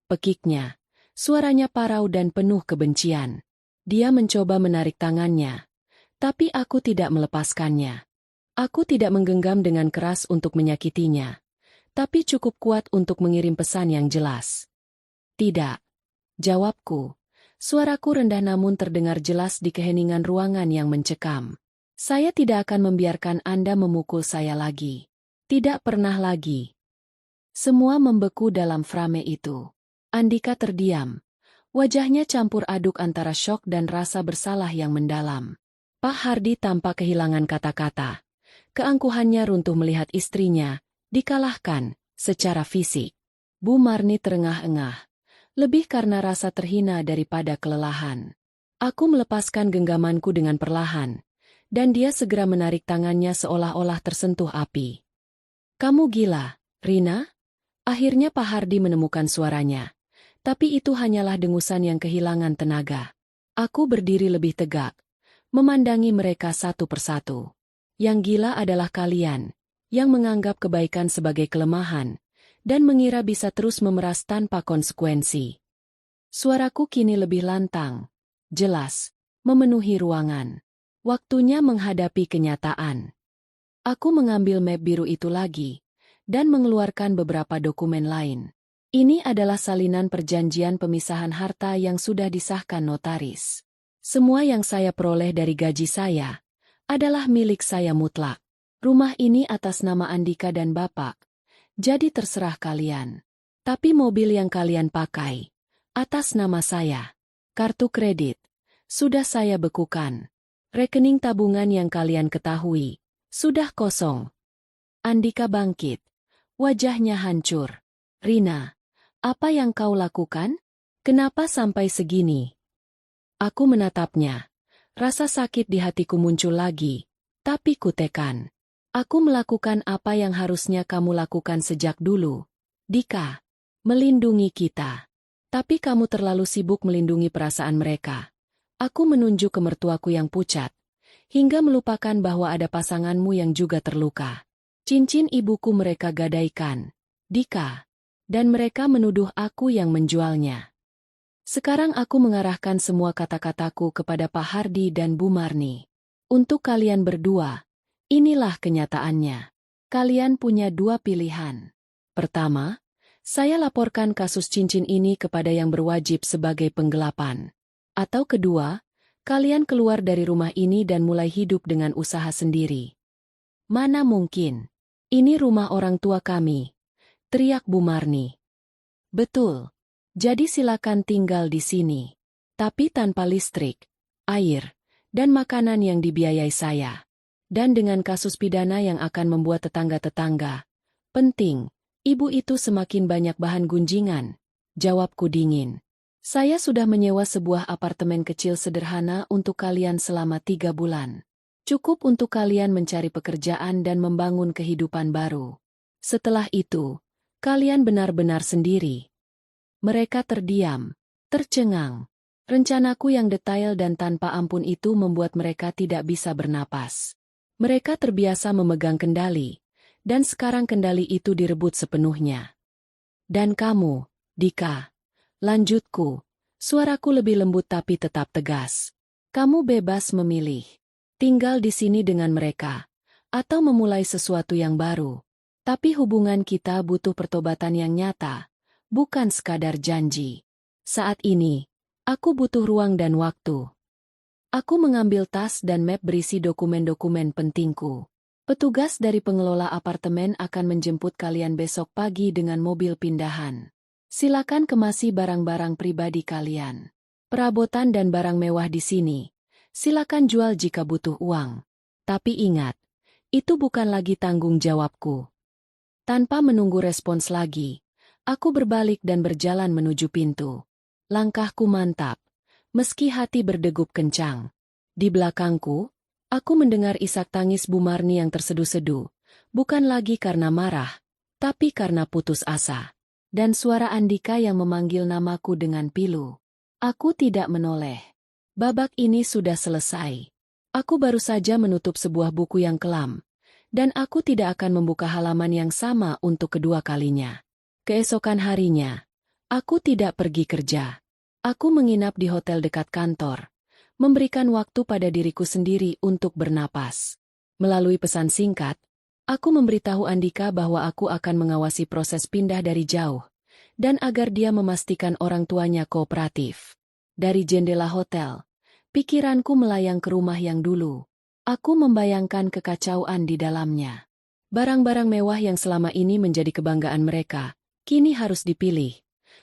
pekiknya, suaranya parau dan penuh kebencian. Dia mencoba menarik tangannya, tapi aku tidak melepaskannya. Aku tidak menggenggam dengan keras untuk menyakitinya, tapi cukup kuat untuk mengirim pesan yang jelas. "Tidak," jawabku. Suaraku rendah namun terdengar jelas di keheningan ruangan yang mencekam. "Saya tidak akan membiarkan Anda memukul saya lagi. Tidak pernah lagi." Semua membeku dalam frame itu. Andika terdiam. Wajahnya campur aduk antara syok dan rasa bersalah yang mendalam. Pak Hardi tampak kehilangan kata-kata. Keangkuhannya runtuh melihat istrinya dikalahkan secara fisik. Bu Marni terengah-engah, lebih karena rasa terhina daripada kelelahan. Aku melepaskan genggamanku dengan perlahan, dan dia segera menarik tangannya seolah-olah tersentuh api. "Kamu gila, Rina?" Akhirnya Pak Hardi menemukan suaranya. Tapi itu hanyalah dengusan yang kehilangan tenaga. Aku berdiri lebih tegak, memandangi mereka satu persatu. Yang gila adalah kalian, yang menganggap kebaikan sebagai kelemahan, dan mengira bisa terus memeras tanpa konsekuensi. Suaraku kini lebih lantang, jelas, memenuhi ruangan. Waktunya menghadapi kenyataan. Aku mengambil map biru itu lagi, dan mengeluarkan beberapa dokumen lain. Ini adalah salinan perjanjian pemisahan harta yang sudah disahkan notaris. Semua yang saya peroleh dari gaji saya adalah milik saya mutlak. Rumah ini atas nama Andika dan Bapak, jadi terserah kalian. Tapi mobil yang kalian pakai atas nama saya. Kartu kredit sudah saya bekukan. Rekening tabungan yang kalian ketahui sudah kosong. Andika bangkit. Wajahnya hancur. "Rina, apa yang kau lakukan? Kenapa sampai segini?" Aku menatapnya. Rasa sakit di hatiku muncul lagi, tapi kutekan. "Aku melakukan apa yang harusnya kamu lakukan sejak dulu, Dika. Melindungi kita. Tapi kamu terlalu sibuk melindungi perasaan mereka." Aku menunjuk ke mertuaku yang pucat, hingga melupakan bahwa ada pasanganmu yang juga terluka. "Cincin ibuku mereka gadaikan, Dika. Dan mereka menuduh aku yang menjualnya." Sekarang aku mengarahkan semua kata-kataku kepada Pak Hardi dan Bu Marni. Untuk kalian berdua, inilah kenyataannya. Kalian punya dua pilihan. Pertama, saya laporkan kasus cincin ini kepada yang berwajib sebagai penggelapan. Atau kedua, Kalian keluar dari rumah ini dan mulai hidup dengan usaha sendiri. Mana mungkin? Ini rumah orang tua kami, teriak Bu Marni. Betul. Jadi silakan tinggal di sini. Tapi tanpa listrik, air, dan makanan yang dibiayai saya. Dan dengan kasus pidana yang akan membuat tetangga-tetangga penting, ibu itu semakin banyak bahan gunjingan. Jawabku dingin. Saya sudah menyewa sebuah apartemen kecil sederhana untuk kalian selama 3 bulan. Cukup untuk kalian mencari pekerjaan dan membangun kehidupan baru. Setelah itu, kalian benar-benar sendiri. Mereka terdiam, tercengang. Rencanaku yang detail dan tanpa ampun itu membuat mereka tidak bisa bernapas. Mereka terbiasa memegang kendali, dan sekarang kendali itu direbut sepenuhnya. Dan kamu, Dika, lanjutku, suaraku lebih lembut tapi tetap tegas. Kamu bebas memilih. Tinggal di sini dengan mereka, atau memulai sesuatu yang baru. Tapi hubungan kita butuh pertobatan yang nyata, bukan sekadar janji. Saat ini, aku butuh ruang dan waktu. Aku mengambil tas dan map berisi dokumen-dokumen pentingku. Petugas dari pengelola apartemen akan menjemput kalian besok pagi dengan mobil pindahan. Silakan kemasi barang-barang pribadi kalian. Perabotan dan barang mewah di sini. Silakan jual jika butuh uang. Tapi ingat, itu bukan lagi tanggung jawabku. Tanpa menunggu respons lagi, aku berbalik dan berjalan menuju pintu. Langkahku mantap, meski hati berdegup kencang. Di belakangku, aku mendengar isak tangis Bu Marni yang tersedu-sedu, bukan lagi karena marah, tapi karena putus asa. Dan suara Andika yang memanggil namaku dengan pilu. Aku tidak menoleh. Babak ini sudah selesai. Aku baru saja menutup sebuah buku yang kelam, dan aku tidak akan membuka halaman yang sama untuk kedua kalinya. Keesokan harinya, aku tidak pergi kerja. Aku menginap di hotel dekat kantor, memberikan waktu pada diriku sendiri untuk bernapas. Melalui pesan singkat, aku memberitahu Andika bahwa aku akan mengawasi proses pindah dari jauh, dan agar dia memastikan orang tuanya kooperatif. Dari jendela hotel, pikiranku melayang ke rumah yang dulu. Aku membayangkan kekacauan di dalamnya. Barang-barang mewah yang selama ini menjadi kebanggaan mereka, kini harus dipilih.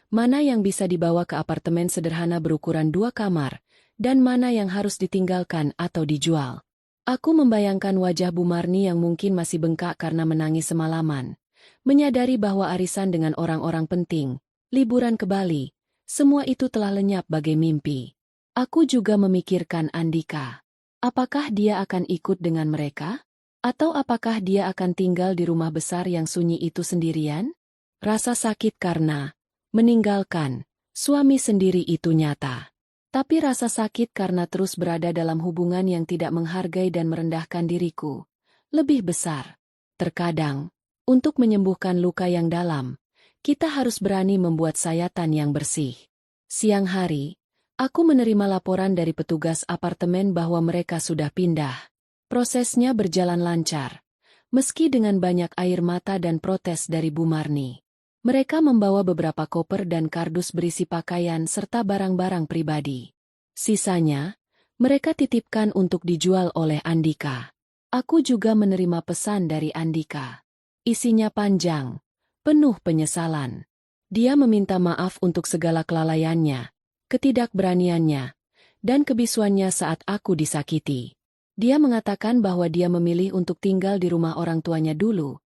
Mana yang bisa dibawa ke apartemen sederhana berukuran 2 kamar, dan mana yang harus ditinggalkan atau dijual. Aku membayangkan wajah Bu Marni yang mungkin masih bengkak karena menangis semalaman. Menyadari bahwa arisan dengan orang-orang penting, liburan ke Bali, semua itu telah lenyap bagai mimpi. Aku juga memikirkan Andika. Apakah dia akan ikut dengan mereka? Atau apakah dia akan tinggal di rumah besar yang sunyi itu sendirian? Rasa sakit karena meninggalkan suami sendiri itu nyata. Tapi rasa sakit karena terus berada dalam hubungan yang tidak menghargai dan merendahkan diriku lebih besar. Terkadang, untuk menyembuhkan luka yang dalam, kita harus berani membuat sayatan yang bersih. Siang hari, aku menerima laporan dari petugas apartemen bahwa mereka sudah pindah. Prosesnya berjalan lancar, meski dengan banyak air mata dan protes dari Bu Marni. Mereka membawa beberapa koper dan kardus berisi pakaian serta barang-barang pribadi. Sisanya, mereka titipkan untuk dijual oleh Andika. Aku juga menerima pesan dari Andika. Isinya panjang, penuh penyesalan. Dia meminta maaf untuk segala kelalaiannya, ketidakberaniannya, dan kebisuannya saat aku disakiti. Dia mengatakan bahwa dia memilih untuk tinggal di rumah orang tuanya dulu,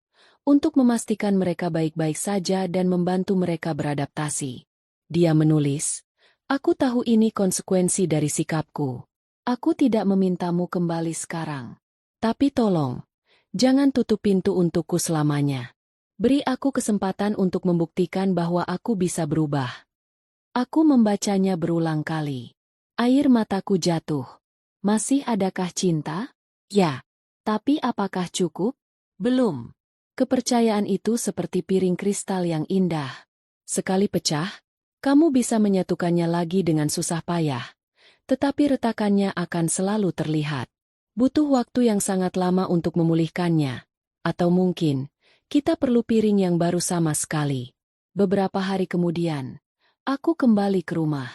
untuk memastikan mereka baik-baik saja dan membantu mereka beradaptasi. Dia menulis, "Aku tahu ini konsekuensi dari sikapku. Aku tidak memintamu kembali sekarang. Tapi tolong, jangan tutup pintu untukku selamanya. Beri aku kesempatan untuk membuktikan bahwa aku bisa berubah." Aku membacanya berulang kali. Air mataku jatuh. Masih adakah cinta? Ya. Tapi apakah cukup? Belum. Kepercayaan itu seperti piring kristal yang indah. Sekali pecah, kamu bisa menyatukannya lagi dengan susah payah. Tetapi retakannya akan selalu terlihat. Butuh waktu yang sangat lama untuk memulihkannya. Atau mungkin, kita perlu piring yang baru sama sekali. Beberapa hari kemudian, aku kembali ke rumah.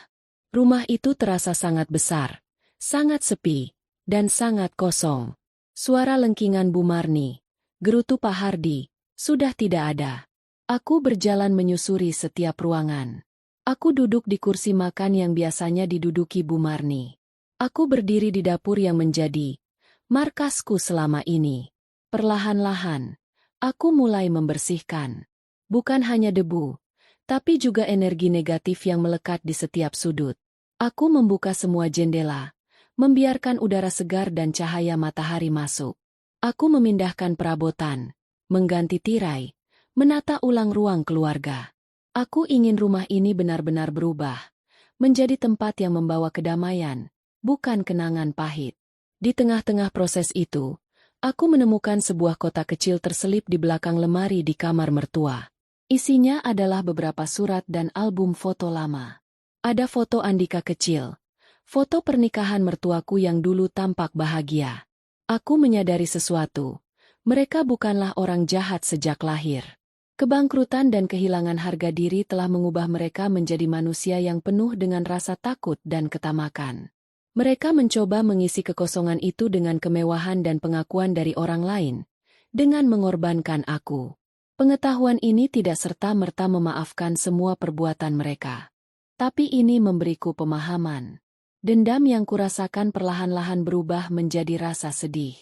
Rumah itu terasa sangat besar, Sangat sepi, dan sangat kosong. Suara lengkingan Bu Marni, gerutu Pak Hardi, sudah tidak ada. Aku berjalan menyusuri setiap ruangan. Aku duduk di kursi makan yang biasanya diduduki Bu Marni. Aku berdiri di dapur yang menjadi markasku selama ini. Perlahan-lahan, aku mulai membersihkan. Bukan hanya debu, tapi juga energi negatif yang melekat di setiap sudut. Aku membuka semua jendela, membiarkan udara segar dan cahaya matahari masuk. Aku memindahkan perabotan, mengganti tirai, menata ulang ruang keluarga. Aku ingin rumah ini benar-benar berubah, menjadi tempat yang membawa kedamaian, bukan kenangan pahit. Di tengah-tengah proses itu, aku menemukan sebuah kotak kecil terselip di belakang lemari di kamar mertua. Isinya adalah beberapa surat dan album foto lama. Ada foto Andika kecil, foto pernikahan mertuaku yang dulu tampak bahagia. Aku menyadari sesuatu. Mereka bukanlah orang jahat sejak lahir. Kebangkrutan dan kehilangan harga diri telah mengubah mereka menjadi manusia yang penuh dengan rasa takut dan ketamakan. Mereka mencoba mengisi kekosongan itu dengan kemewahan dan pengakuan dari orang lain, dengan mengorbankan aku. Pengetahuan ini tidak serta-merta memaafkan semua perbuatan mereka. Tapi ini memberiku pemahaman. Dendam yang kurasakan perlahan-lahan berubah menjadi rasa sedih.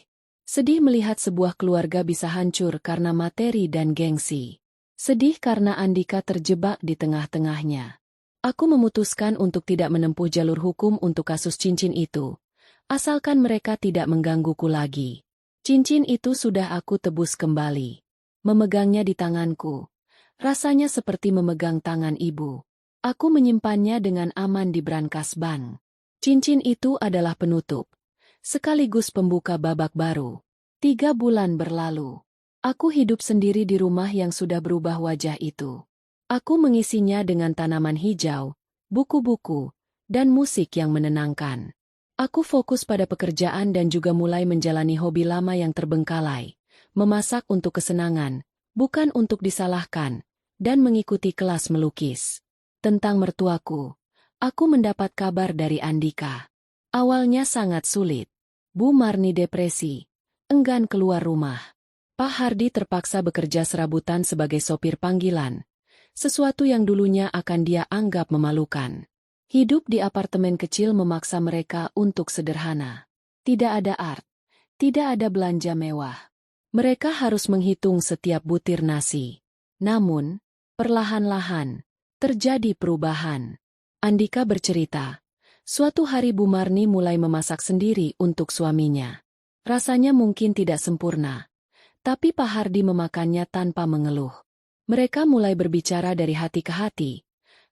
Sedih melihat sebuah keluarga bisa hancur karena materi dan gengsi. Sedih karena Andika terjebak di tengah-tengahnya. Aku memutuskan untuk tidak menempuh jalur hukum untuk kasus cincin itu, asalkan mereka tidak menggangguku lagi. Cincin itu sudah aku tebus kembali. Memegangnya di tanganku, rasanya seperti memegang tangan ibu. Aku menyimpannya dengan aman di brankas bank. Cincin itu adalah penutup, sekaligus pembuka babak baru. 3 bulan berlalu. Aku hidup sendiri di rumah yang sudah berubah wajah itu. Aku mengisinya dengan tanaman hijau, buku-buku, dan musik yang menenangkan. Aku fokus pada pekerjaan dan juga mulai menjalani hobi lama yang terbengkalai. Memasak untuk kesenangan, bukan untuk disalahkan, dan mengikuti kelas melukis. Tentang mertuaku, aku mendapat kabar dari Andika. Awalnya sangat sulit. Bu Marni depresi, enggan keluar rumah. Pak Hardi terpaksa bekerja serabutan sebagai sopir panggilan, sesuatu yang dulunya akan dia anggap memalukan. Hidup di apartemen kecil memaksa mereka untuk sederhana. Tidak ada art, tidak ada belanja mewah. Mereka harus menghitung setiap butir nasi. Namun, perlahan-lahan, terjadi perubahan. Andika bercerita, suatu hari Bu Marni mulai memasak sendiri untuk suaminya. Rasanya mungkin tidak sempurna, tapi Pak Hardi memakannya tanpa mengeluh. Mereka mulai berbicara dari hati ke hati,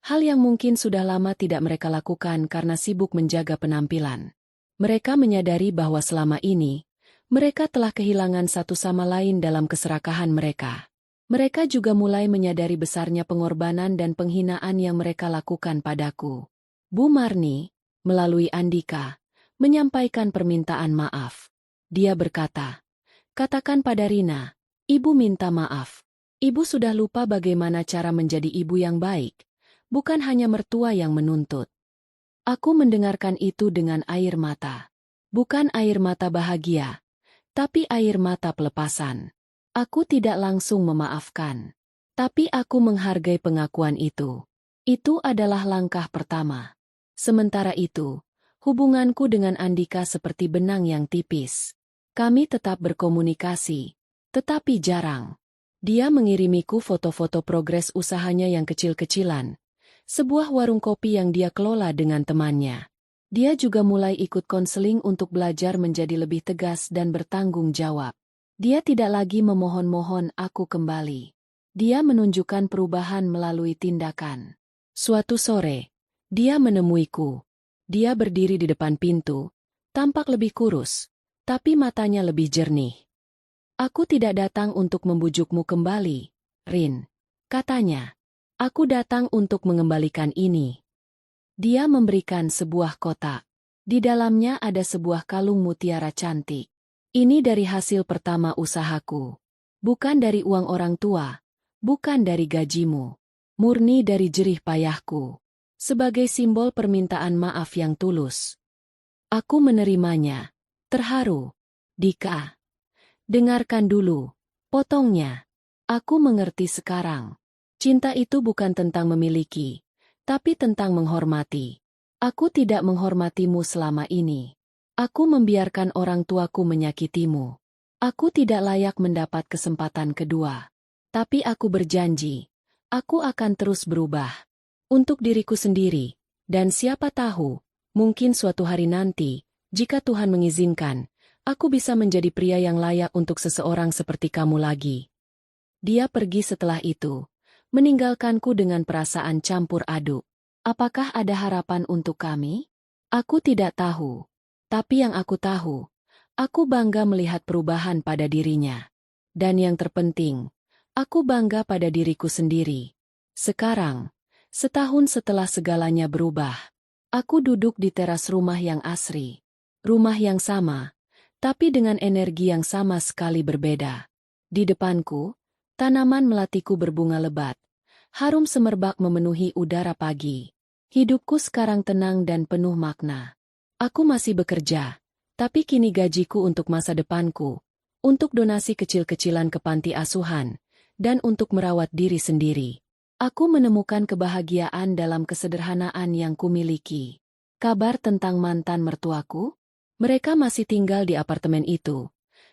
hal yang mungkin sudah lama tidak mereka lakukan karena sibuk menjaga penampilan. Mereka menyadari bahwa selama ini, mereka telah kehilangan satu sama lain dalam keserakahan mereka. Mereka juga mulai menyadari besarnya pengorbanan dan penghinaan yang mereka lakukan padaku. Bu Marni, melalui Andika, menyampaikan permintaan maaf. Dia berkata, "Katakan pada Rina, Ibu minta maaf. Ibu sudah lupa bagaimana cara menjadi ibu yang baik, bukan hanya mertua yang menuntut." Aku mendengarkan itu dengan air mata. Bukan air mata bahagia, tapi air mata pelepasan. Aku tidak langsung memaafkan. Tapi aku menghargai pengakuan itu. Itu adalah langkah pertama. Sementara itu, hubunganku dengan Andika seperti benang yang tipis. Kami tetap berkomunikasi, tetapi jarang. Dia mengirimiku foto-foto progres usahanya yang kecil-kecilan, sebuah warung kopi yang dia kelola dengan temannya. Dia juga mulai ikut konseling untuk belajar menjadi lebih tegas dan bertanggung jawab. Dia tidak lagi memohon-mohon aku kembali. Dia menunjukkan perubahan melalui tindakan. Suatu sore, dia menemuiku. Dia berdiri di depan pintu, tampak lebih kurus, tapi matanya lebih jernih. "Aku tidak datang untuk membujukmu kembali, Rin," katanya. "Aku datang untuk mengembalikan ini." Dia memberikan sebuah kotak. Di dalamnya ada sebuah kalung mutiara cantik. "Ini dari hasil pertama usahaku. Bukan dari uang orang tua, bukan dari gajimu. Murni dari jerih payahku. Sebagai simbol permintaan maaf yang tulus." Aku menerimanya. Terharu. Dika. Dengarkan dulu. Potongnya. Aku mengerti sekarang. Cinta itu bukan tentang memiliki, tapi tentang menghormati. Aku tidak menghormatimu selama ini. Aku membiarkan orang tuaku menyakitimu. Aku tidak layak mendapat kesempatan kedua. Tapi aku berjanji, aku akan terus berubah. Untuk diriku sendiri, dan siapa tahu, mungkin suatu hari nanti, jika Tuhan mengizinkan, aku bisa menjadi pria yang layak untuk seseorang seperti kamu lagi. Dia pergi setelah itu, meninggalkanku dengan perasaan campur aduk. Apakah ada harapan untuk kami? Aku tidak tahu. Tapi yang aku tahu, aku bangga melihat perubahan pada dirinya. Dan yang terpenting, aku bangga pada diriku sendiri. Sekarang, setahun setelah segalanya berubah, aku duduk di teras rumah yang asri. Rumah yang sama, tapi dengan energi yang sama sekali berbeda. Di depanku, tanaman melatiku berbunga lebat. Harum semerbak memenuhi udara pagi. Hidupku sekarang tenang dan penuh makna. Aku masih bekerja, tapi kini gajiku untuk masa depanku, untuk donasi kecil-kecilan ke panti asuhan, dan untuk merawat diri sendiri. Aku menemukan kebahagiaan dalam kesederhanaan yang kumiliki. Kabar tentang mantan mertuaku? Mereka masih tinggal di apartemen itu.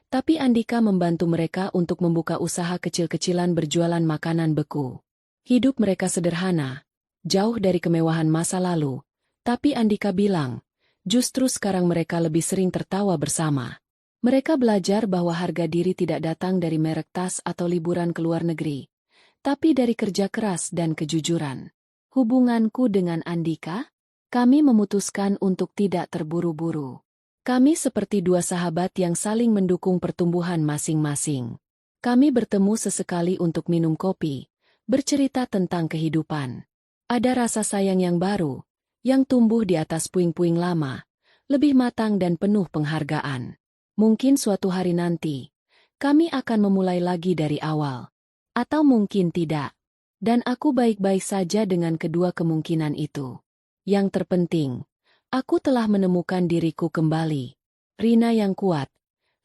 Tapi Andika membantu mereka untuk membuka usaha kecil-kecilan berjualan makanan beku. Hidup mereka sederhana, jauh dari kemewahan masa lalu. Tapi Andika bilang, justru sekarang mereka lebih sering tertawa bersama. Mereka belajar bahwa harga diri tidak datang dari merek tas atau liburan ke luar negeri, tapi dari kerja keras dan kejujuran. Hubunganku dengan Andika? Kami memutuskan untuk tidak terburu-buru. Kami seperti dua sahabat yang saling mendukung pertumbuhan masing-masing. Kami bertemu sesekali untuk minum kopi, bercerita tentang kehidupan. Ada rasa sayang yang baru, yang tumbuh di atas puing-puing lama, lebih matang dan penuh penghargaan. Mungkin suatu hari nanti, kami akan memulai lagi dari awal. Atau mungkin tidak. Dan aku baik-baik saja dengan kedua kemungkinan itu. Yang terpenting, aku telah menemukan diriku kembali. Rina yang kuat.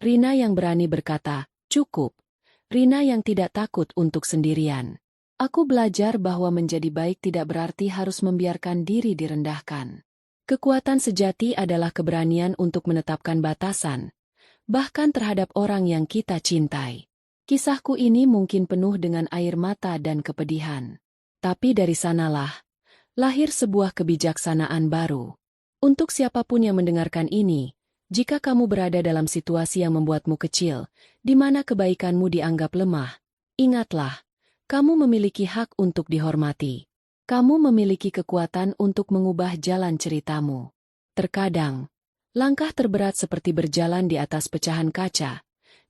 Rina yang berani berkata, cukup. Rina yang tidak takut untuk sendirian. Aku belajar bahwa menjadi baik tidak berarti harus membiarkan diri direndahkan. Kekuatan sejati adalah keberanian untuk menetapkan batasan, bahkan terhadap orang yang kita cintai. Kisahku ini mungkin penuh dengan air mata dan kepedihan. Tapi dari sanalah, lahir sebuah kebijaksanaan baru. Untuk siapapun yang mendengarkan ini, jika kamu berada dalam situasi yang membuatmu kecil, di mana kebaikanmu dianggap lemah, ingatlah, kamu memiliki hak untuk dihormati. Kamu memiliki kekuatan untuk mengubah jalan ceritamu. Terkadang, langkah terberat seperti berjalan di atas pecahan kaca,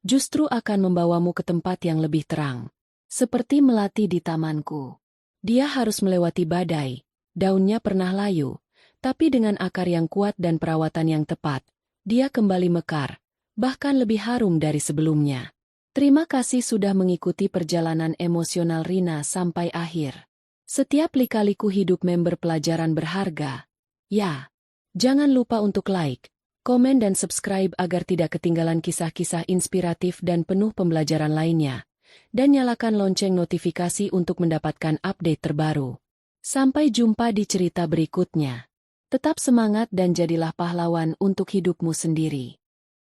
justru akan membawamu ke tempat yang lebih terang. Seperti melati di tamanku. Dia harus melewati badai, daunnya pernah layu, tapi dengan akar yang kuat dan perawatan yang tepat, dia kembali mekar, bahkan lebih harum dari sebelumnya. Terima kasih sudah mengikuti perjalanan emosional Rina sampai akhir. Setiap lika-liku hidup member pelajaran berharga. Ya, jangan lupa untuk like, komen dan subscribe agar tidak ketinggalan kisah-kisah inspiratif dan penuh pembelajaran lainnya. Dan nyalakan lonceng notifikasi untuk mendapatkan update terbaru. Sampai jumpa di cerita berikutnya. Tetap semangat dan jadilah pahlawan untuk hidupmu sendiri.